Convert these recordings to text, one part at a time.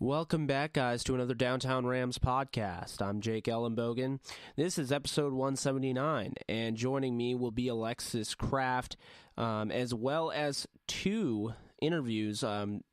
Welcome back, guys, to another Downtown Rams podcast. I'm Jake Ellenbogen. This is episode 179, and joining me will be Alexis Kraft, as well as two interviews.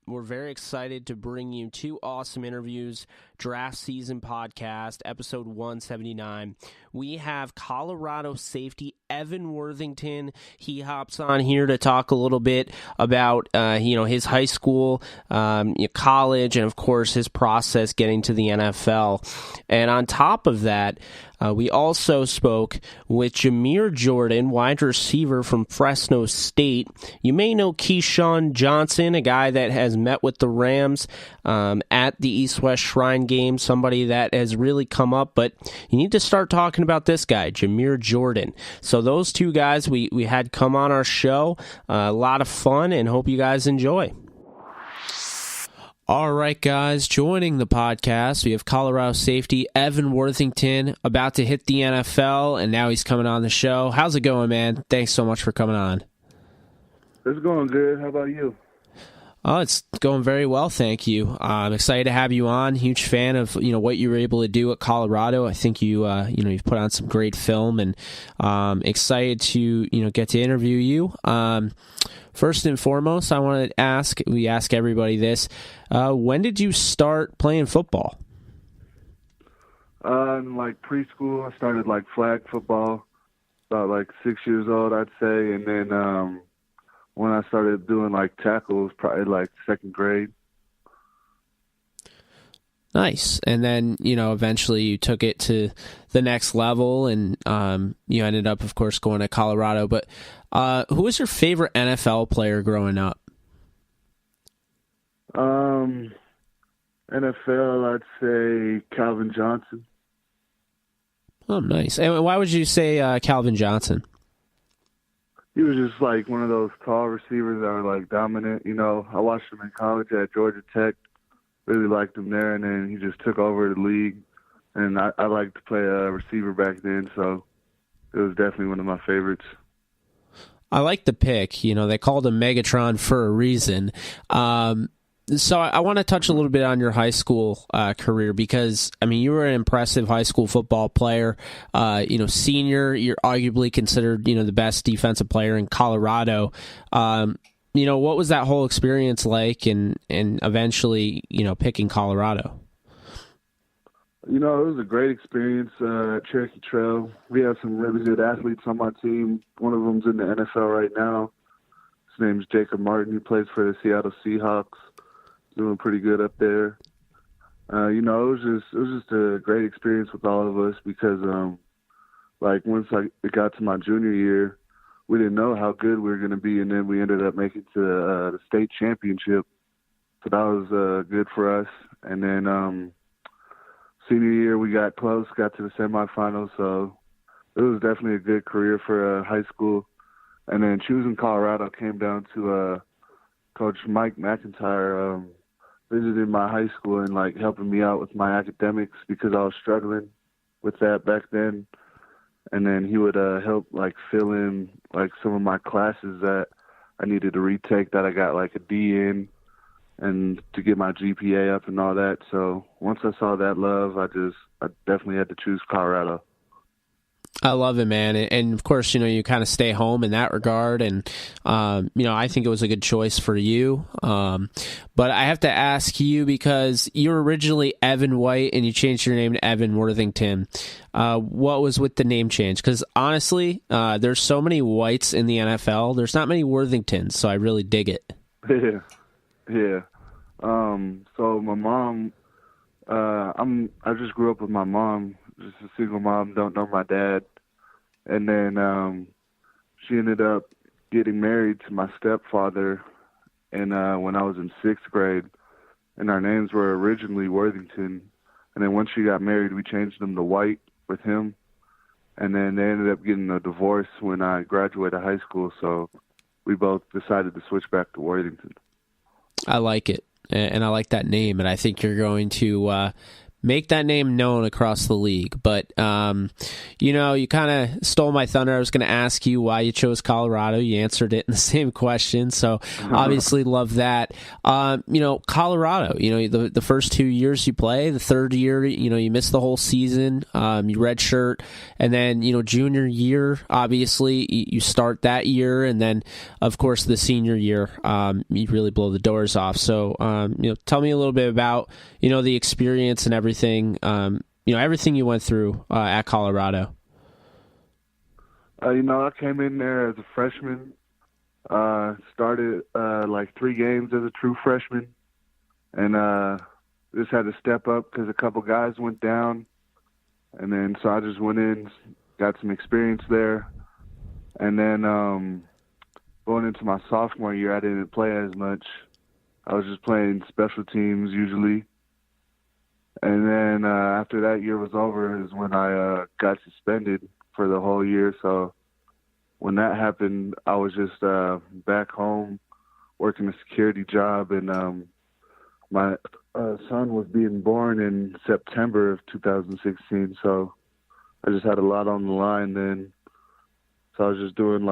We're very excited to bring you two awesome interviews. DraftSZN podcast, episode 179. We have Colorado safety Evan Worthington. He hops on here to talk a little bit about his high school, college, and of course his process getting to the NFL. And on top of that, we also spoke with Jamire Jordan, wide receiver from Fresno State. You may know Keyshawn Johnson, a guy that has met with the Rams at the East-West Shrine game, somebody that has really come up, but you need to start talking about this guy, Jamire Jordan. So those two guys we had come on our show. A lot of fun, and hope you guys enjoy. All right, guys, joining the podcast, we have Colorado safety Evan Worthington, about to hit the NFL, and now he's coming on the show. How's it going, man? Thanks so much for coming on. It's going good. How about you? Oh, it's going very well, thank you. I'm excited to have you on. Huge fan of what you were able to do at Colorado. I think you've put on some great film, and excited to get to interview you. First and foremost, I wanted to ask. We ask everybody this: when did you start playing football? In preschool, I started flag football. About 6 years old, I'd say, and then. When I started doing tackles, probably second grade. Nice. And then, eventually you took it to the next level, and you ended up, of course, going to Colorado. But who was your favorite NFL player growing up? NFL, I'd say Calvin Johnson. Oh, nice. And why would you say Calvin Johnson? He was just one of those tall receivers that were dominant. I watched him in college at Georgia Tech. Really liked him there, and then he just took over the league. And I liked to play a receiver back then, so it was definitely one of my favorites. I like the pick. They called him Megatron for a reason. So I want to touch a little bit on your high school career, because you were an impressive high school football player. Senior, you're arguably considered the best defensive player in Colorado. What was that whole experience like, and eventually picking Colorado? It was a great experience at Cherokee Trail. We have some really good athletes on my team. One of them's in the NFL right now. His name's Jacob Martin. He plays for the Seattle Seahawks. Doing pretty good up there. It was just a great experience with all of us, because once it got to my junior year, we didn't know how good we were going to be, and then we ended up making to the state championship. So that was good for us. And then senior year, we got close, got to the semifinals. So it was definitely a good career for high school. And then choosing Colorado came down to Coach Mike McIntyre visited my high school and helping me out with my academics, because I was struggling with that back then. And then he would help fill in some of my classes that I needed to retake that I got a D in, and to get my GPA up and all that. So once I saw that love, I definitely had to choose Colorado. I love it, man. And of course, you kind of stay home in that regard. And, I think it was a good choice for you. But I have to ask you, because you were originally Evan White and you changed your name to Evan Worthington. What was with the name change? Because honestly, there's so many Whites in the NFL. There's not many Worthingtons, so I really dig it. Yeah. So my mom, I just grew up with my mom. Just a single mom, don't know my dad. And then she ended up getting married to my stepfather when I was in 6th grade. And our names were originally Worthington. And then once she got married, we changed them to White with him. And then they ended up getting a divorce when I graduated high school. So we both decided to switch back to Worthington. I like it. And I like that name. And I think you're going to make that name known across the league. But, you kind of stole my thunder. I was going to ask you why you chose Colorado. You answered it in the same question. So obviously love that. Colorado, the first 2 years you play, the third year, you miss the whole season, you redshirt, and then, junior year, obviously you start that year. And then of course the senior year, you really blow the doors off. So, tell me a little bit about, the experience and everything, everything you went through at Colorado. I came in there as a freshman, started like 3 games as a true freshman, and just had to step up because a couple guys went down. And then so I just went in, got some experience there. And then going into my sophomore year, I didn't play as much. I was just playing special teams usually. And then after that year was over is when I got suspended for the whole year. So when that happened, I was just back home working a security job. And my son was being born in September of 2016. So I just had a lot on the line then. So I was just doing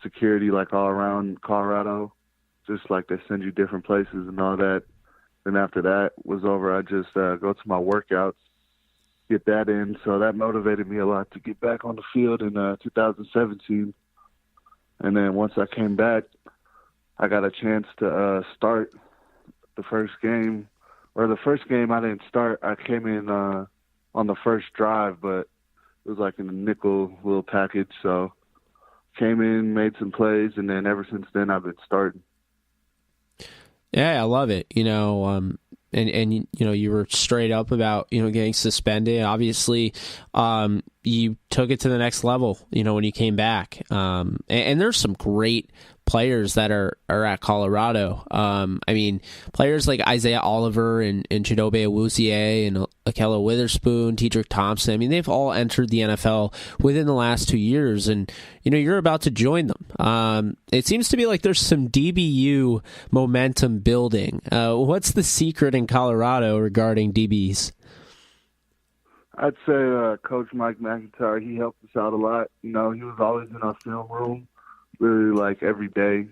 security like all around Colorado, just like they send you different places and all that. Then after that was over, I just go to my workouts, get that in. So that motivated me a lot to get back on the field in 2017. And then once I came back, I got a chance to start the first game. Or the first game I didn't start. I came in on the first drive, but it was like in a nickel little package. So came in, made some plays, and then ever since then I've been starting. Yeah, I love it. And you were straight up about, getting suspended. Obviously, you took it to the next level, when you came back. And there's some great players that are at Colorado. Players like Isaiah Oliver and Chidobe Awuzie and Akello Witherspoon, Tedrick Thompson. They've all entered the NFL within the last 2 years, and you're about to join them. It seems to be like there's some DBU momentum building. What's the secret in Colorado regarding DBs? I'd say Coach Mike McIntyre, he helped us out a lot. He was always in our film room, really like every day.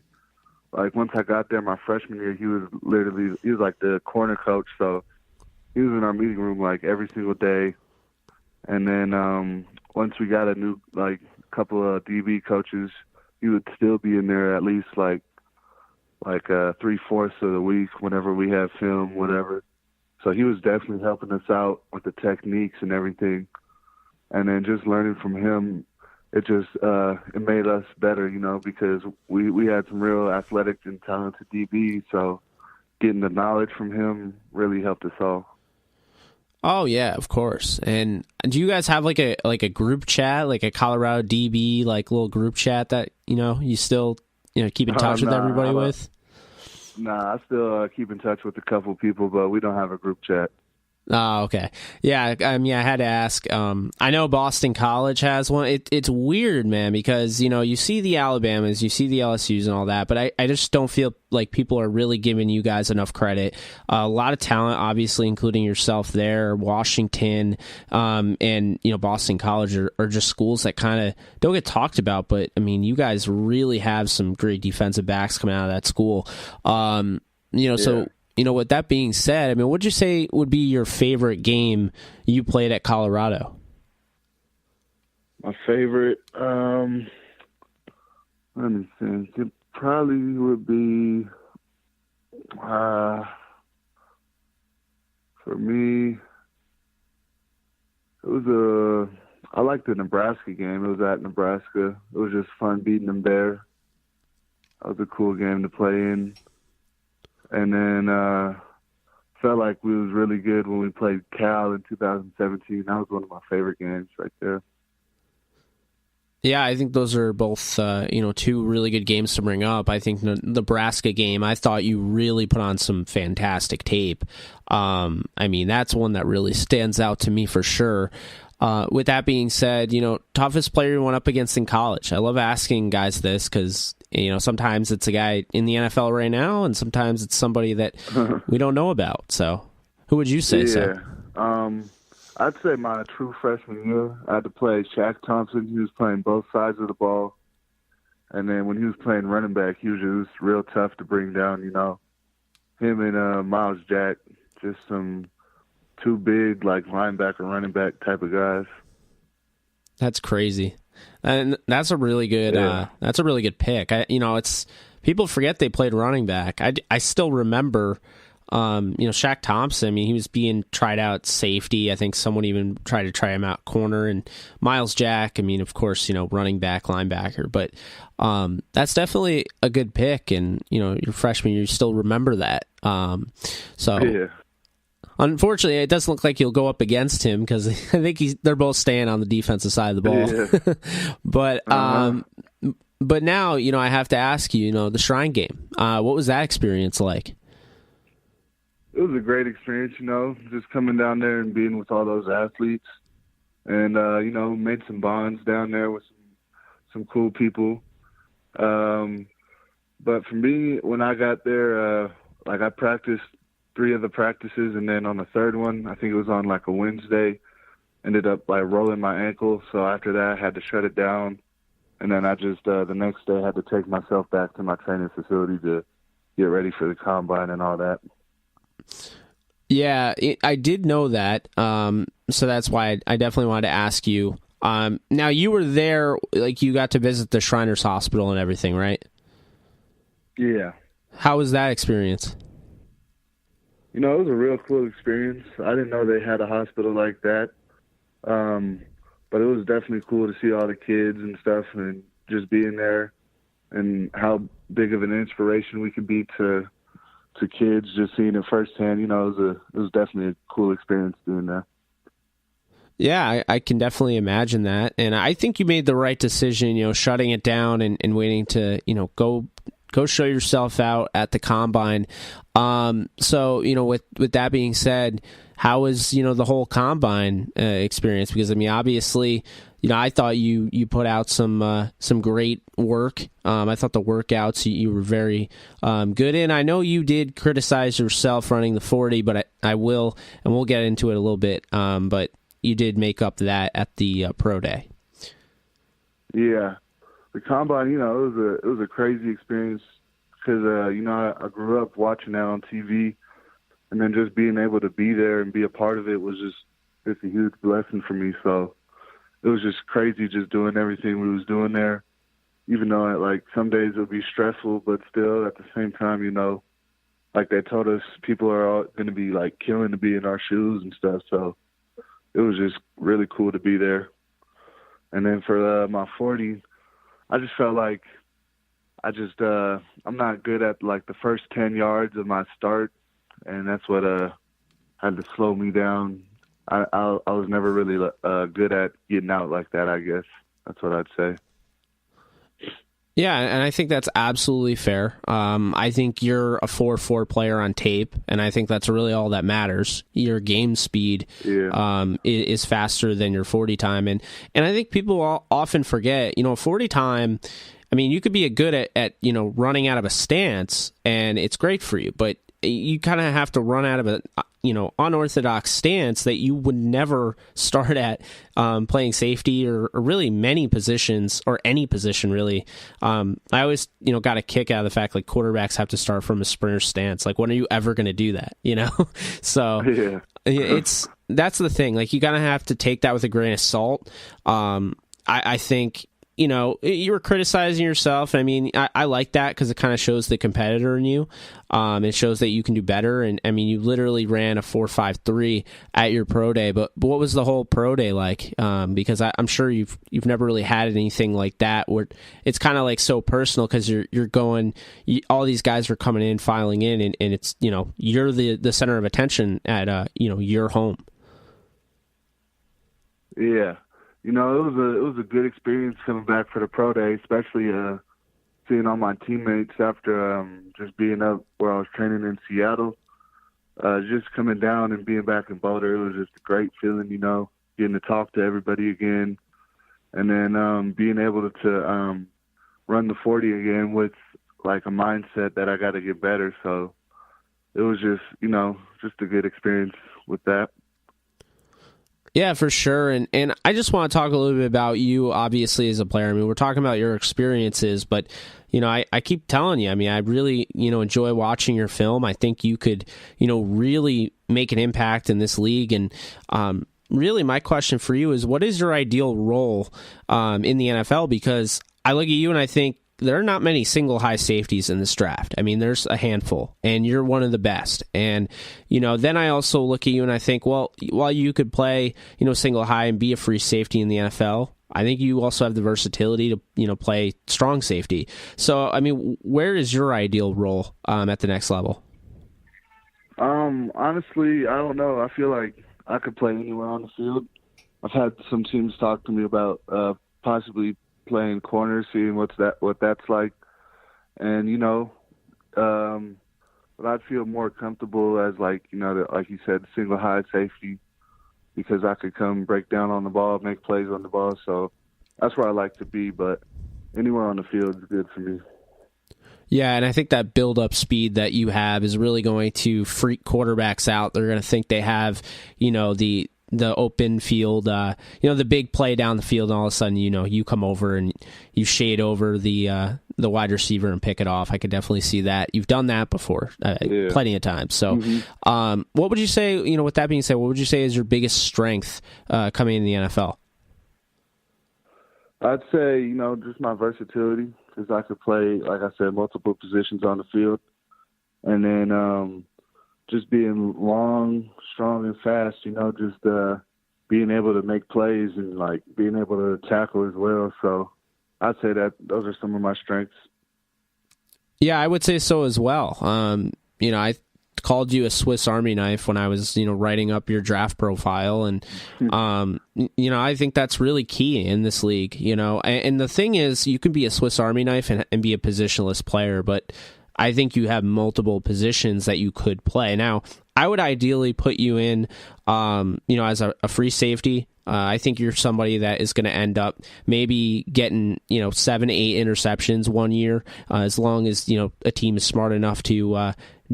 Like once I got there my freshman year, he was like the corner coach. So he was in our meeting room like every single day. And then once we got a new couple of DB coaches, he would still be in there at least like 3/4 of the week whenever we had film, whatever. So he was definitely helping us out with the techniques and everything. And then just learning from him, it just it made us better, because we had some real athletic and talented DBs. So getting the knowledge from him really helped us all. Oh yeah, of course. And do you guys have like a group chat, like a Colorado DB little group chat that you still keep in touch with everybody with? Nah, I still keep in touch with a couple people, but we don't have a group chat. Oh, okay. Yeah, I had to ask. I know Boston College has one. It's weird, man, because, you see the Alabamas, you see the LSUs and all that, but I just don't feel like people are really giving you guys enough credit. A lot of talent, obviously, including yourself there, Washington, and, Boston College are just schools that kind of don't get talked about, but, you guys really have some great defensive backs coming out of that school. Yeah. So... with that being said, what would you say would be your favorite game you played at Colorado? My favorite, let me think. It probably would be, for me, I liked the Nebraska game. It was at Nebraska. It was just fun beating them there. That was a cool game to play in. And then felt like we was really good when we played Cal in 2017. That was one of my favorite games right there. Yeah, I think those are both, two really good games to bring up. I think the Nebraska game, I thought you really put on some fantastic tape. That's one that really stands out to me for sure. With that being said, toughest player you went up against in college. I love asking guys this because, sometimes it's a guy in the NFL right now and sometimes it's somebody that we don't know about. So Who would you say? Yeah. I'd say my true freshman year, I had to play Shaq Thompson. He was playing both sides of the ball. And then when he was playing running back, he was just real tough to bring down, Him and Miles Jack, just some two big, like, linebacker, running back type of guys. That's crazy. And that's a really good pick. It's people forget they played running back. I still remember Shaq Thompson, I mean, he was being tried out safety. I think someone even tried to try him out corner. And Miles Jack, I mean, of course, running back, linebacker. But that's definitely a good pick. And, your freshman year, you still remember that. Yeah. Unfortunately, it doesn't look like you'll go up against him because I think they're both staying on the defensive side of the ball. Yeah. But now, I have to ask you, the Shrine game. What was that experience like? It was a great experience, just coming down there and being with all those athletes. And, made some bonds down there with some cool people. But for me, when I got there, I practiced 3 of the practices, and then on the third one, I think it was on like a Wednesday, ended up rolling my ankle. So after that, I had to shut it down. And then I just, the next day, had to take myself back to my training facility to get ready for the combine and all that. Yeah, I did know that. So that's why I definitely wanted to ask you. Now, you were there, you got to visit the Shriners Hospital and everything, right? Yeah. How was that experience? It was a real cool experience. I didn't know they had a hospital like that. But it was definitely cool to see all the kids and stuff and just being there and how big of an inspiration we could be to kids, just seeing it firsthand. It was definitely a cool experience doing that. Yeah, I can definitely imagine that. And I think you made the right decision, shutting it down and waiting to, go show yourself out at the combine. So, with that being said, how was, the whole combine experience? Because, I mean, obviously, I thought you put out some great work. I thought the workouts you were very good in. I know you did criticize yourself running the 40, but I will, and we'll get into it a little bit, but you did make up that at the pro day. Yeah. The combine, it was a crazy experience because, I grew up watching that on TV, and then just being able to be there and be a part of it was just a huge blessing for me. So it was just crazy just doing everything we was doing there, even though some days it would be stressful, but still at the same time, they told us people are all going to be killing to be in our shoes and stuff. So it was just really cool to be there. And then for my 40, I just felt like I'm not good at the first 10 yards of my start, and that's what had to slow me down. I was never really good at getting out like that, I guess. That's what I'd say. Yeah, and I think that's absolutely fair. I think you're a 4.4 player on tape, and I think that's really all that matters. Your game speed is faster than your 40 time, and I think people often forget, 40 time, I mean, you could be good at running out of a stance, and it's great for you, but you kind of have to run out of a unorthodox stance that you would never start at playing safety or really many positions or any position really. I always got a kick out of the fact quarterbacks have to start from a sprinter stance. When are you ever going to do that? So yeah. That's the thing. You gotta have to take that with a grain of salt. I think you were criticizing yourself. I mean, I like that because it kind of shows the competitor in you. It shows that you can do better. And I mean, you literally ran a 4.53 at your pro day. But what was the whole pro day like? Because I'm sure you've never really had anything like that where it's kind of so personal because you're going. All these guys are coming in, filing in, and it's you're the center of attention at your home. Yeah. It was a good experience coming back for the pro day, especially seeing all my teammates after just being up where I was training in Seattle. Just coming down and being back in Boulder, it was just a great feeling, getting to talk to everybody again, and then being able to run the 40 again with a mindset that I got to get better. So it was just, just a good experience with that. Yeah, for sure. And I just want to talk a little bit about you, obviously, as a player. I mean, we're talking about your experiences, but, I keep telling you, I mean, I really, enjoy watching your film. I think you could, really make an impact in this league. And really, my question for you is, what is your ideal role in the NFL? Because I look at you and I think, there are not many single high safeties in this draft. I mean, there's a handful, and you're one of the best. And, then I also look at you and I think, well, while you could play, single high and be a free safety in the NFL, I think you also have the versatility to, play strong safety. So, I mean, where is your ideal role at the next level? Honestly, I don't know. I feel like I could play anywhere on the field. I've had some teams talk to me about possibly playing corner, seeing what that's like, and but I'd feel more comfortable as like you said, single high safety, because I could come break down on the ball, make plays on the ball. So that's where I like to be. But anywhere on the field is good for me. Yeah, and I think that build-up speed that you have is really going to freak quarterbacks out. They're going to think they have, the open field, the big play down the field, and all of a sudden, you come over and you shade over the wide receiver and pick it off. I could definitely see that. You've done that before, plenty of times. So, what would you say, with that being said, what would you say is your biggest strength coming in the NFL? I'd say, just my versatility, because I could play, like I said, multiple positions on the field. And then just being long, strong, and fast, just being able to make plays and, like, being able to tackle as well. So I'd say that those are some of my strengths. Yeah, I would say so as well. I called you a Swiss Army knife when I was, writing up your draft profile. And, I think that's really key in this league, And the thing is, you can be a Swiss Army knife and be a positionless player, but I think you have multiple positions that you could play. Now, I would ideally put you in, as a free safety. I think you're somebody that is going to end up maybe getting, 7 to 8 interceptions one year, as long as, a team is smart enough to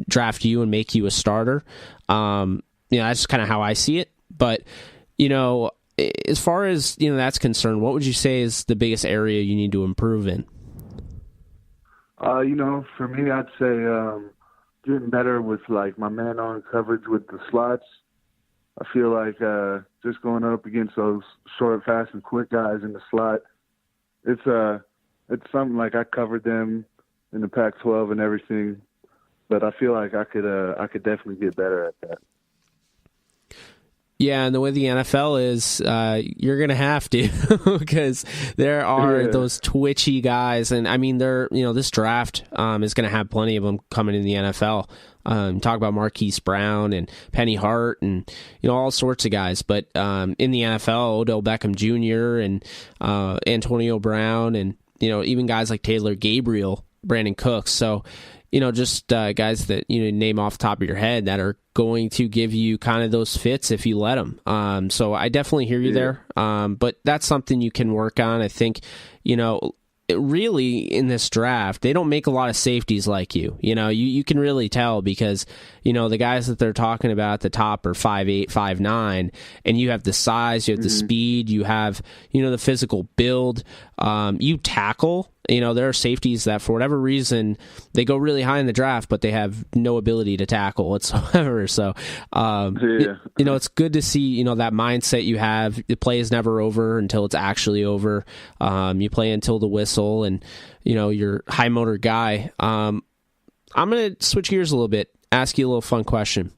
draft you and make you a starter. That's kind of how I see it. But, as far as, that's concerned, what would you say is the biggest area you need to improve in? For me, I'd say getting better with, like, my man-on coverage with the slots. I feel like just going up against those short, fast, and quick guys in the slot, it's something like I covered them in the Pac-12 and everything, but I feel like I could definitely get better at that. Yeah, and the way the NFL is, you're going to have to, because there are those twitchy guys, and I mean, this draft is going to have plenty of them coming in the NFL. Talk about Marquise Brown and Penny Hart and all sorts of guys, but in the NFL, Odell Beckham Jr. and Antonio Brown, and even guys like Taylor Gabriel, Brandon Cooks. So just guys that name off the top of your head that are going to give you kind of those fits if you let them. So I definitely hear you there. But that's something you can work on. I think, really in this draft, they don't make a lot of safeties like you. You can really tell because, the guys that they're talking about at the top are 5'8", 5'9", and you have the size, you have the speed, you have, the physical build, you tackle. There are safeties that for whatever reason they go really high in the draft, but they have no ability to tackle whatsoever. So, it's good to see, that mindset you have. The play is never over until it's actually over. You play until the whistle, and, you're a high motor guy. I'm going to switch gears a little bit, ask you a little fun question.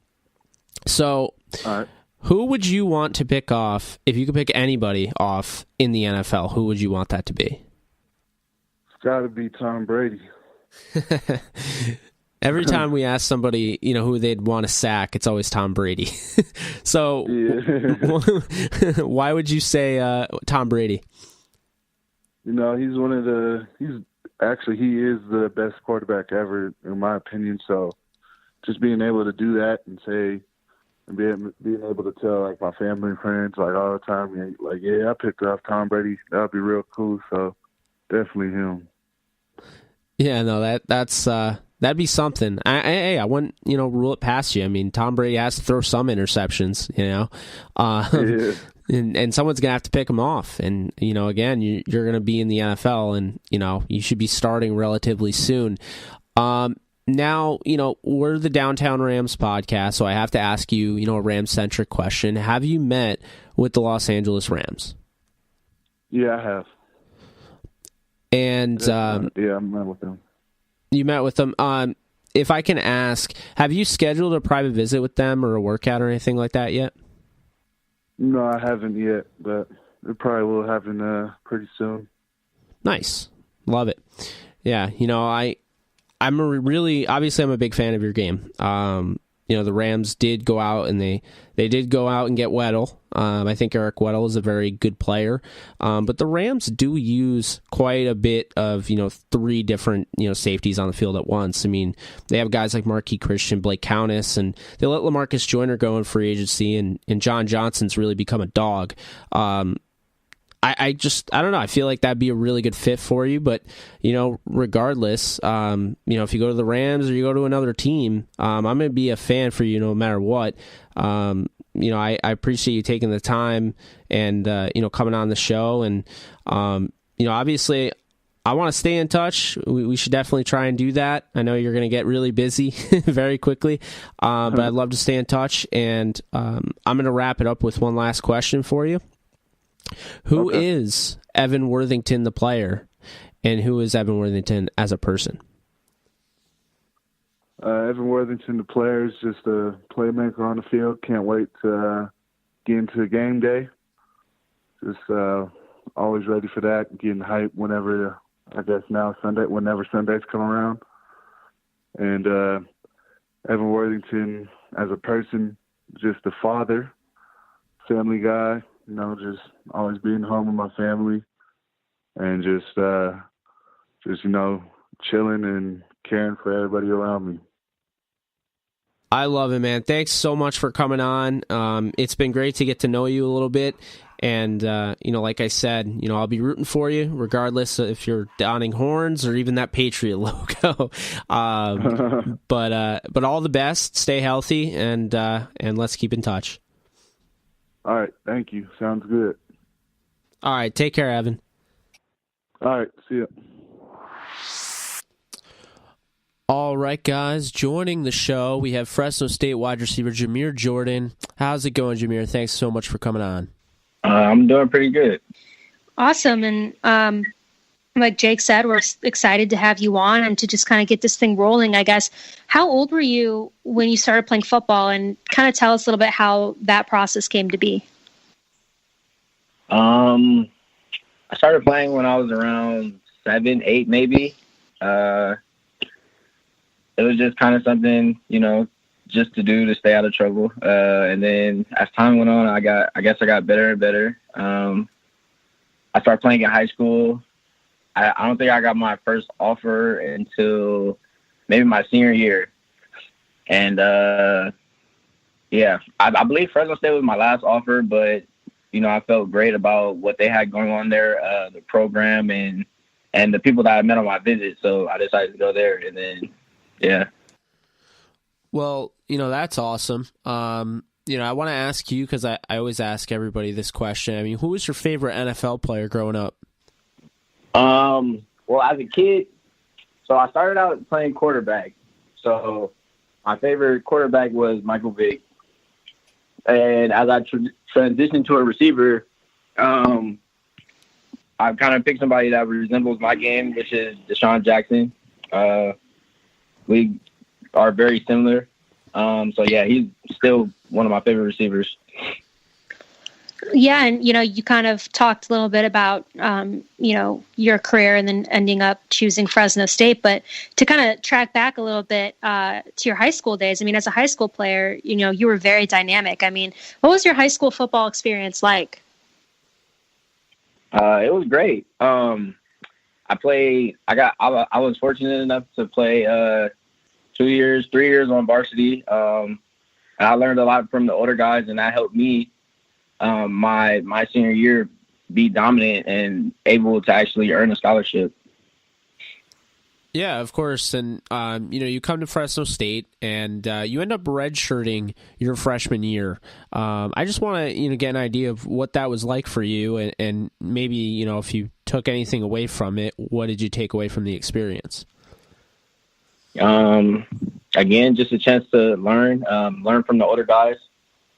So, all right. Who would you want to pick off if you could pick anybody off in the NFL? Who would you want that to be? It's got to be Tom Brady. Every time we ask somebody, who they'd want to sack, it's always Tom Brady. So, why would you say Tom Brady? He is the best quarterback ever, in my opinion. So, just being able to do that and say, and being able to tell, like, my family and friends, like, all the time, like, I picked off Tom Brady. That would be real cool. So, definitely him. Yeah, no, that's That'd be something. I wouldn't, rule it past you. I mean, Tom Brady has to throw some interceptions, Yeah. and someone's going to have to pick him off. And, again, you're going to be in the NFL, and, you should be starting relatively soon. Now, we're the Downtown Rams podcast, so I have to ask you, a Rams-centric question. Have you met with the Los Angeles Rams? Yeah, I have. And I met with them. You met with them. If I can ask, have you scheduled a private visit with them or a workout or anything like that yet? No, I haven't yet, but it probably will happen pretty soon. Nice. Love it. Yeah, I'm a big fan of your game. The Rams did go out and they did go out and get Weddle. I think Eric Weddle is a very good player. But the Rams do use quite a bit of, three different, safeties on the field at once. I mean, they have guys like Marquis Christian, Blake Countess, and they let LaMarcus Joyner go in free agency, and John Johnson's really become a dog. I don't know. I feel like that'd be a really good fit for you. But, regardless, if you go to the Rams or you go to another team, I'm going to be a fan for you no matter what. I appreciate you taking the time and, coming on the show. And, obviously, I want to stay in touch. We should definitely try and do that. I know you're going to get really busy very quickly, but I'd love to stay in touch. And I'm going to wrap it up with one last question for you. Who is Evan Worthington, the player, and who is Evan Worthington as a person? Evan Worthington, the player, is just a playmaker on the field. Can't wait to get into game day. Just always ready for that, getting hyped whenever, whenever Sundays come around. And Evan Worthington, as a person, just a father, family guy. Just always being home with my family and just chilling and caring for everybody around me. I love it, man. Thanks so much for coming on. It's been great to get to know you a little bit. And, like I said, I'll be rooting for you regardless if you're donning horns or even that Patriot logo. But all the best. Stay healthy and let's keep in touch. All right. Thank you. Sounds good. All right. Take care, Evan. All right. See ya. All right, guys. Joining the show, we have Fresno State wide receiver Jamire Jordan. How's it going, Jamire? Thanks so much for coming on. I'm doing pretty good. Awesome. And like Jake said, we're excited to have you on and to just kind of get this thing rolling, I guess. How old were you when you started playing football? And kind of tell us a little bit how that process came to be. I started playing when I was around 7, 8 maybe. It was just kind of something, just to do to stay out of trouble. And then as time went on, I got better and better. I started playing in high school. I don't think I got my first offer until maybe my senior year. And, I believe Fresno State was my last offer, but, I felt great about what they had going on there, the program and the people that I met on my visit. So I decided to go there. And then, yeah. Well, that's awesome. I want to ask you, because I always ask everybody this question. I mean, who was your favorite NFL player growing up? Well, as a kid, so I started out playing quarterback. So my favorite quarterback was Michael Vick. And as I transitioned to a receiver, I kind of picked somebody that resembles my game, which is Deshaun Jackson. We are very similar. He's still one of my favorite receivers. Yeah, and you kind of talked a little bit about your career and then ending up choosing Fresno State, but to kind of track back a little bit to your high school days. I mean, as a high school player, you were very dynamic. I mean, what was your high school football experience like? It was great. I was fortunate enough to play 3 years on varsity. And I learned a lot from the older guys, and that helped me my senior year be dominant and able to actually earn a scholarship. Yeah, of course. And, you come to Fresno State and you end up redshirting your freshman year. I just want to, get an idea of what that was like for you and maybe, if you took anything away from it, what did you take away from the experience? Again, just a chance to learn from the older guys.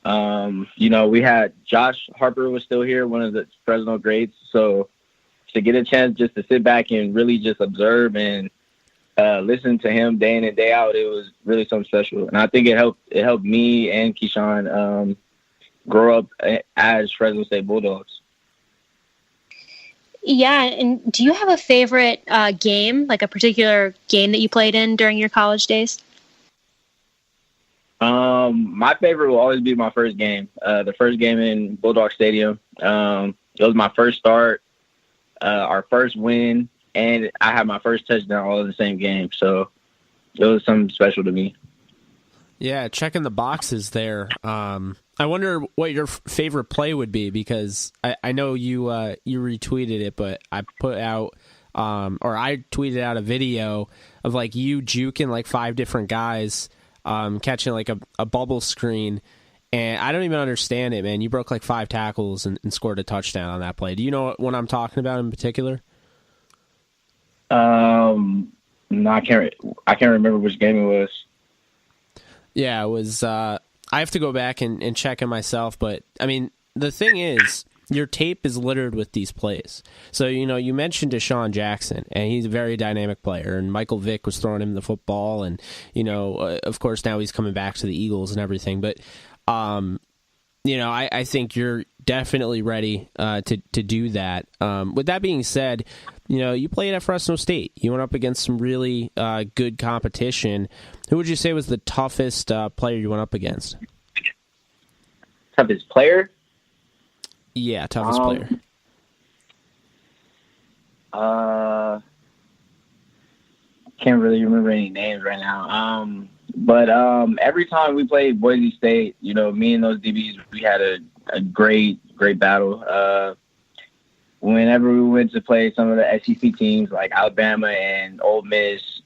We had Josh Harper was still here, one of the Fresno greats. So to get a chance just to sit back and really just observe and listen to him day in and day out, it was really something special. And I think it helped me and Keyshawn grow up as Fresno State Bulldogs. Yeah, and do you have a favorite game, like a particular game that you played in during your college days? My favorite will always be my first game, the first game in Bulldog Stadium. It was my first start, our first win, and I had my first touchdown all in the same game. So it was something special to me. Yeah, checking the boxes there. I wonder what your favorite play would be, because I know you retweeted it, but I put out I tweeted out a video of like you juking like 5 different guys, catching like a bubble screen, and I don't even understand it, man. You broke like 5 tackles and scored a touchdown on that play. Do you know what I'm talking about in particular? No, I can't remember which game it was. Yeah, it was. I have to go back and check it myself, but I mean, the thing is, your tape is littered with these plays. So, you mentioned Deshaun Jackson, and he's a very dynamic player, and Michael Vick was throwing him the football, and, of course, now he's coming back to the Eagles and everything. But, I think you're definitely ready to do that. With that being said, you played at Fresno State. You went up against some really good competition. Who would you say was the toughest player you went up against? Toughest player? Yeah, toughest player. Can't really remember any names right now. But every time we played Boise State, me and those DBs, we had a great battle. Whenever we went to play some of the SEC teams like Alabama and Ole Miss,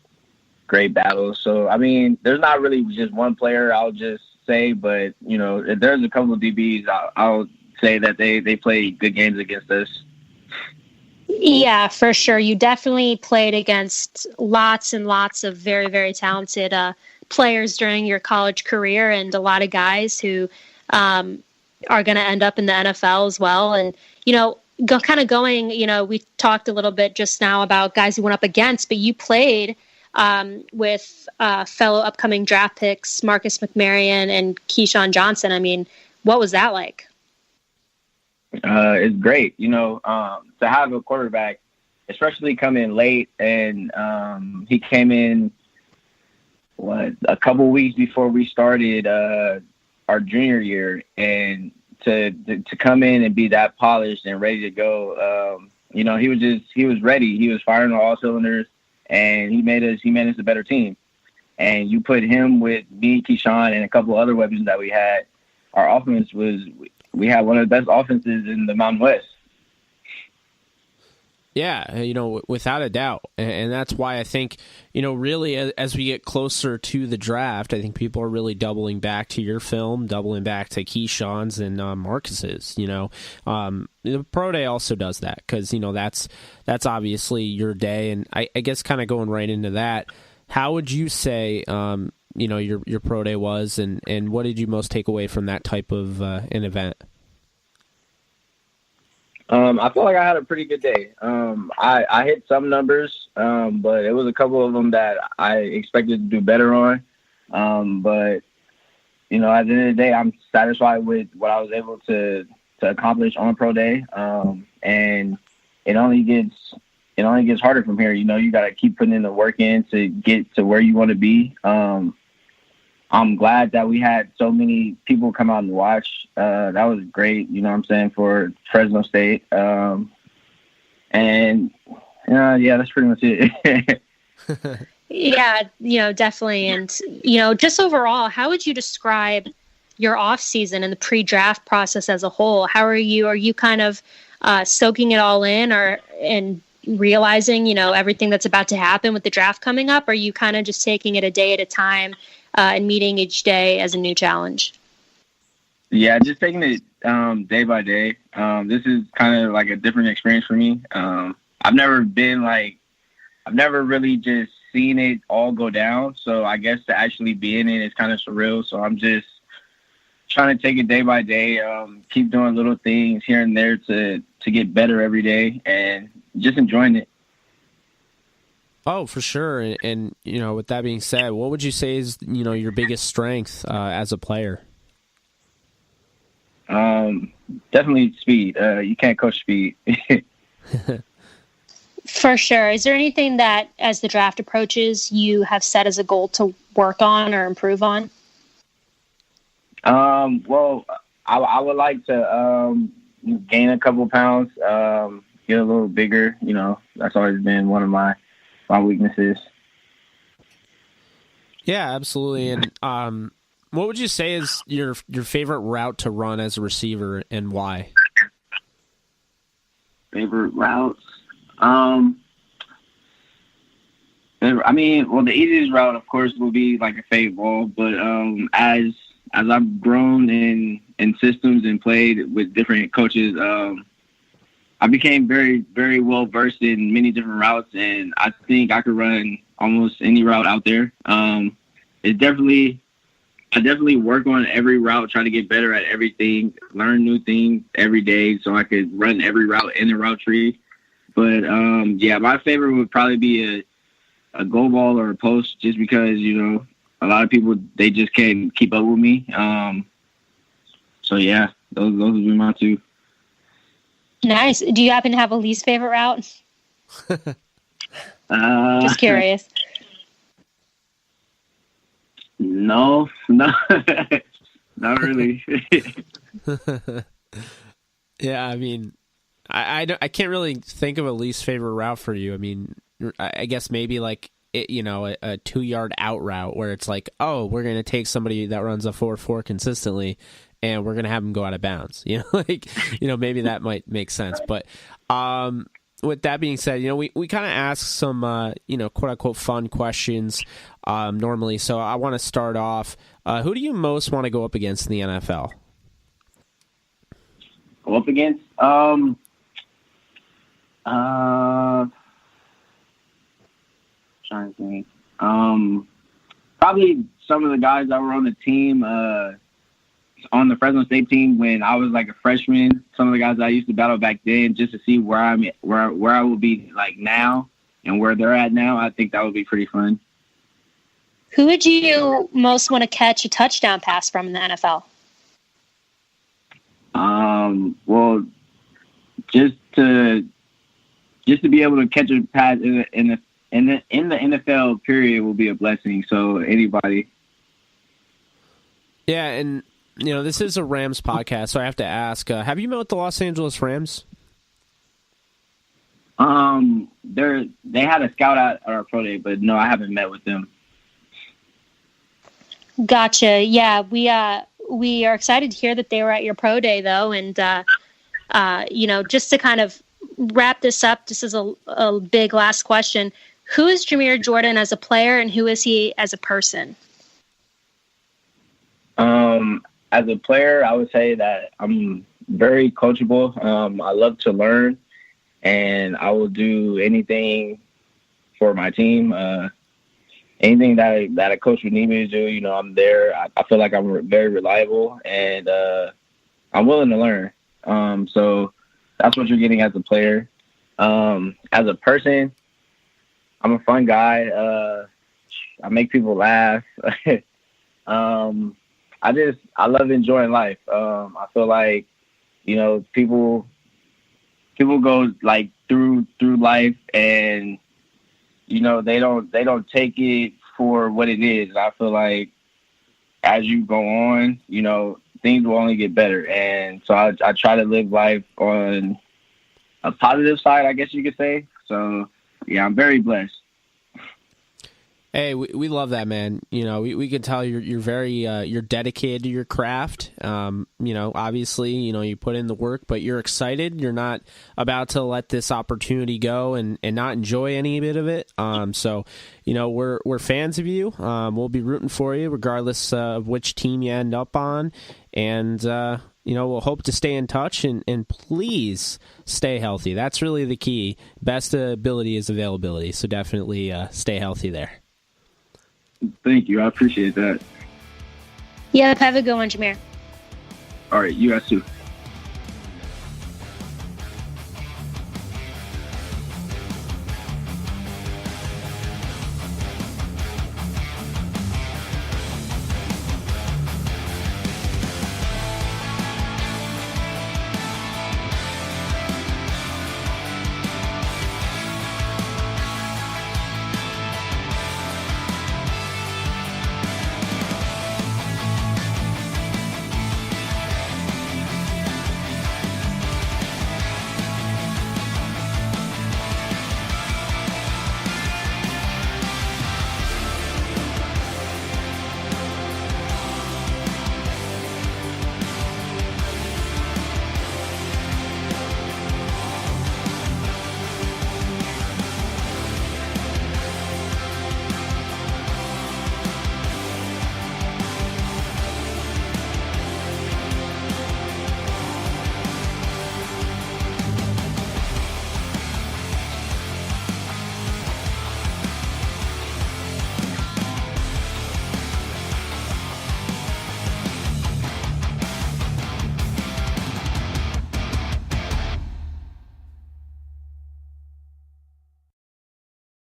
great battles. So, I mean, there's not really just one player I'll just say, but, if there's a couple of DBs, I'll say that they play good games against us. Yeah, for sure. You definitely played against lots and lots of very, very talented players during your college career, and a lot of guys who are going to end up in the NFL as well. And, we talked a little bit just now about guys you went up against, but you played with fellow upcoming draft picks, Marcus McMaryion and Keyshawn Johnson. I mean, what was that like? It's great, to have a quarterback, especially come in late, and he came in a couple weeks before we started our junior year, and to come in and be that polished and ready to go. He was ready. He was firing on all cylinders, and he made us a better team. And you put him with me, Keyshawn, and a couple other weapons that we had. Our offense we had one of the best offenses in the Mountain West. Yeah, without a doubt. And that's why I think, really as we get closer to the draft, I think people are really doubling back to your film, doubling back to Keyshawn's and Marcus's, The Pro Day also does that because, that's obviously your day. And I guess kind of going right into that, how would you say, your Pro Day was, and what did you most take away from that type of an event? I feel like I had a pretty good day. I hit some numbers, but it was a couple of them that I expected to do better on. But, at the end of the day, I'm satisfied with what I was able to accomplish on Pro Day. And it only gets harder from here. You got to keep putting in the work in to get to where you want to be. I'm glad that we had so many people come out and watch. That was great, for Fresno State. And, that's pretty much it. Yeah, definitely. And, just overall, how would you describe your off season and the pre-draft process as a whole? How are you? Are you kind of soaking it all in, and realizing, everything that's about to happen with the draft coming up? Or are you kind of just taking it a day at a time and meeting each day as a new challenge? Yeah, just taking it day by day. This is kind of like a different experience for me. I've never really just seen it all go down. So I guess to actually be in it is kind of surreal. So I'm just trying to take it day by day, keep doing little things here and there to get better every day and just enjoying it. Oh, for sure. And with that being said, what would you say is, your biggest strength as a player? Definitely speed. You can't coach speed. For sure. Is there anything that, as the draft approaches, you have set as a goal to work on or improve on? Well, I would like to gain a couple pounds, get a little bigger. That's always been one of my weaknesses. Yeah, absolutely. And what would you say is your favorite route to run as a receiver, and why? Favorite routes? The easiest route, of course, will be like a fade ball. But as I've grown in systems and played with different coaches, I became very, very well versed in many different routes, and I think I could run almost any route out there. I definitely work on every route, try to get better at everything, learn new things every day so I could run every route in the route tree. But, my favorite would probably be a go ball or a post, just because, a lot of people, they just can't keep up with me. Those would be my two. Nice. Do you happen to have a least favorite route? Just curious. No, not really. Yeah, I can't really think of a least favorite route for you. I guess maybe like a 2-yard out route where it's like, oh, we're going to take somebody that runs a 4.4 consistently and we're going to have them go out of bounds. Maybe that might make sense. But with that being said, we kind of ask some, quote unquote fun questions normally. So I want to start off. Who do you most want to go up against in the NFL? Go up against? Trying to think. Probably some of the guys that were on the team, on the Fresno State team when I was like a freshman. Some of the guys I used to battle back then, just to see where I will be like now and where they're at now. I think that would be pretty fun. Who would you most want to catch a touchdown pass from in the NFL? Well, just to be able to catch a pass in the NFL period will be a blessing. So anybody. Yeah, and this is a Rams podcast, so I have to ask: have you met with the Los Angeles Rams? They had a scout at our pro day, but no, I haven't met with them. Gotcha. Yeah, we are excited to hear that they were at your pro day, though, and just to kind of wrap this up, this is a big last question. Who is Jamire Jordan as a player, and who is he as a person? As a player, I would say that I'm very coachable. I love to learn, and I will do anything for my team. Anything that a coach would need me to do, I'm there. I feel like I'm very reliable, and I'm willing to learn. So that's what you're getting as a player. As a person, I'm a fun guy. I make people laugh. I love enjoying life. I feel like, people go like through life and, they don't take it for what it is. I feel like as you go on, things will only get better. And so I try to live life on a positive side, I guess you could say. So yeah, I'm very blessed. Hey, we love that, man. You know, we can tell you're very you're dedicated to your craft. You know, obviously, you know, you put in the work, but you're excited. You're not about to let this opportunity go and not enjoy any bit of it. So, you know, we're fans of you. We'll be rooting for you regardless of which team you end up on, and you know, we'll hope to stay in touch and please stay healthy. That's really the key. Best ability is availability. So definitely stay healthy there. Thank you. I appreciate that. Yeah, have a good one, Jamire. All right. You guys too.